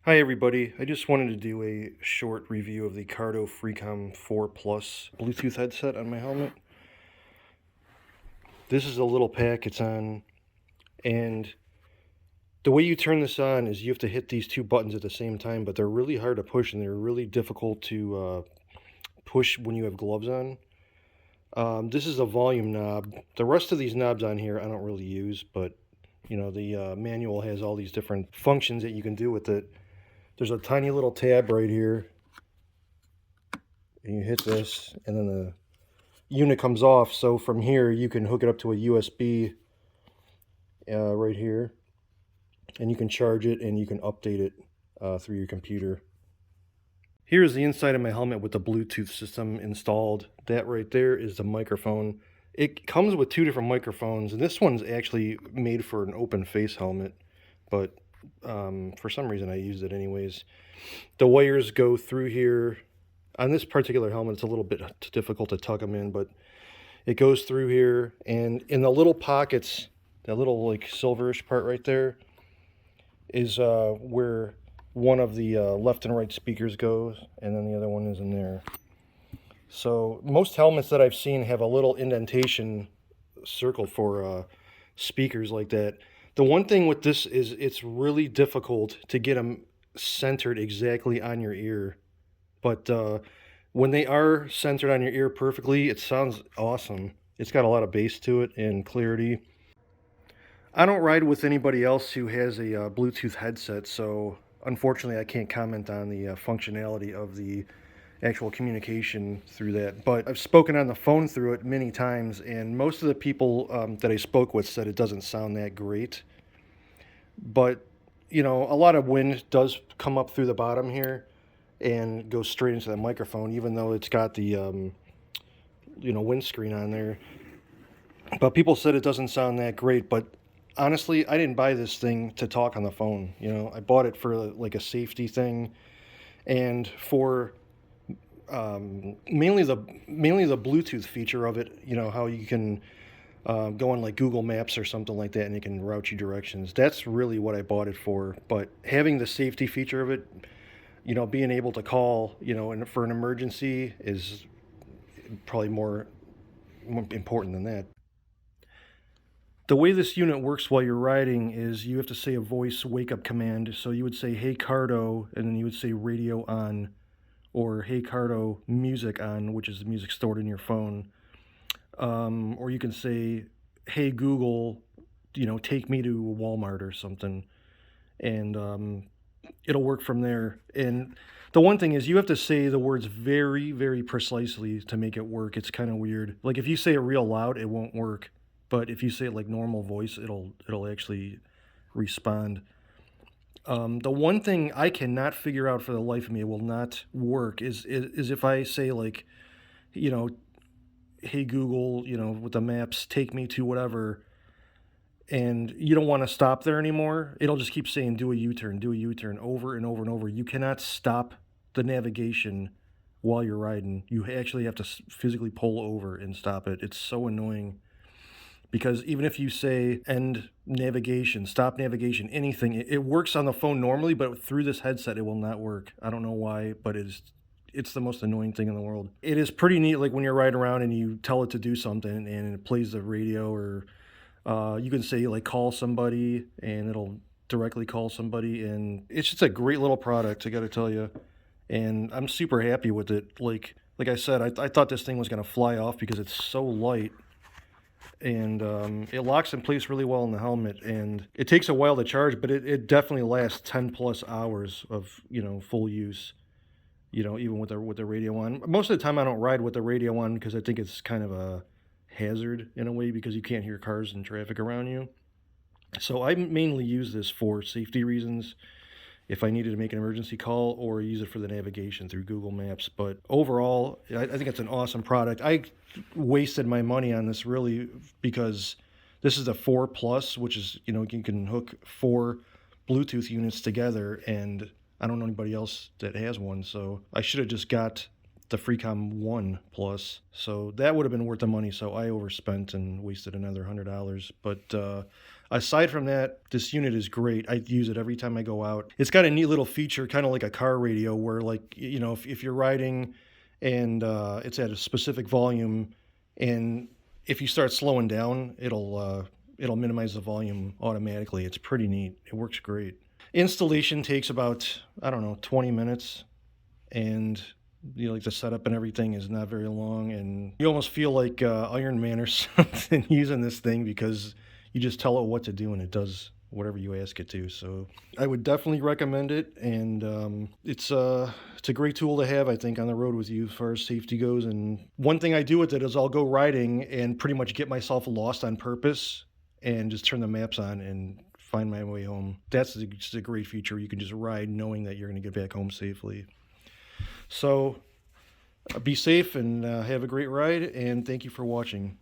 Hi everybody, I just wanted to do a short review of the Cardo Freecom 4 Plus Bluetooth headset on my helmet. This is a little pack it's on, and the way you turn this on is you have to hit these two buttons at the same time, but they're really hard to push and they're really difficult to push when you have gloves on. This is a volume knob. The rest of these knobs on here I don't really use, but the manual has all these different functions that you can do with it. There's a tiny little tab right here, and you hit this, and then the unit comes off. So from here, you can hook it up to a USB right here, and you can charge it and you can update it through your computer. Here's the inside of my helmet with the Bluetooth system installed. That right there is the microphone. It comes with two different microphones, and this one's actually made for an open face helmet, but for some reason I used it anyways. The wires go through here. On this particular helmet, it's a little bit difficult to tuck them in, but it goes through here, and in the little pockets, that little like silverish part right there, is where one of the left and right speakers goes, and then the other one is in there. So most helmets that I've seen have a little indentation circle for speakers like that. The one thing with this is it's really difficult to get them centered exactly on your ear, but when they are centered on your ear perfectly, it sounds awesome. It's got a lot of bass to it and clarity. I don't ride with anybody else who has a Bluetooth headset, so unfortunately I can't comment on the functionality of the actual communication through that. But I've spoken on the phone through it many times, and most of the people that I spoke with said it doesn't sound that great. But, a lot of wind does come up through the bottom here and goes straight into the microphone, even though it's got the, windscreen on there. But people said it doesn't sound that great, but honestly, I didn't buy this thing to talk on the phone. I bought it for like a safety thing, and for mainly the Bluetooth feature of it. How you can go on like Google Maps or something like that, and it can route you directions. That's really what I bought it for. But having the safety feature of it, being able to call, and for an emergency is probably more important than that. The way this unit works while you're riding is you have to say a voice wake-up command. So you would say, "Hey Cardo," and then you would say "radio on," or "Hey Cardo, music on," which is the music stored in your phone. Or you can say, "Hey Google, take me to Walmart," or something, and it'll work from there. And the one thing is you have to say the words very, very precisely to make it work. It's kind of weird. Like if you say it real loud, it won't work. But if you say it like normal voice, it'll actually respond. The one thing I cannot figure out for the life of me, it will not work, is if I say like, you know, "Hey Google," with the maps, "take me to whatever," and you don't want to stop there anymore. It'll just keep saying, "Do a U-turn, do a U-turn," over and over and over. You cannot stop the navigation while you're riding. You actually have to physically pull over and stop it. It's so annoying. Because even if you say end navigation, stop navigation, anything, it works on the phone normally, but through this headset, it will not work. I don't know why, but it's the most annoying thing in the world. It is pretty neat, like when you're riding around and you tell it to do something and it plays the radio, or you can say like call somebody and it'll directly call somebody, and it's just a great little product, I gotta tell you. And I'm super happy with it. Like I said, I thought this thing was gonna fly off because it's so light, and it locks in place really well in the helmet, and it takes a while to charge, but it definitely lasts 10 plus hours of full use, even with the radio on. Most of the time I don't ride with the radio on because I think it's kind of a hazard in a way, because you can't hear cars and traffic around you. So I mainly use this for safety reasons, if I needed to make an emergency call, or use it for the navigation through Google Maps. But overall, I think it's an awesome product. I wasted my money on this really because this is a 4 Plus, which is, you can hook 4 Bluetooth units together, and I don't know anybody else that has one, so I should have just got the Freecom 1 Plus. So that would have been worth the money, so I overspent and wasted another $100. But Aside from that, this unit is great. I use it every time I go out. It's got a neat little feature, kind of like a car radio, where like, you know, if you're riding and it's at a specific volume, and if you start slowing down, it'll minimize the volume automatically. It's pretty neat. It works great. Installation takes about, I don't know, 20 minutes, and you know, like the setup and everything is not very long, and you almost feel like Iron Man or something using this thing, because you just tell it what to do and it does whatever you ask it to. So I would definitely recommend it, and it's a great tool to have, I think, on the road with you as far as safety goes. And one thing I do with it is I'll go riding and pretty much get myself lost on purpose and just turn the maps on and find my way home. That's just a great feature. You can just ride knowing that you're going to get back home safely. So be safe and have a great ride, and thank you for watching.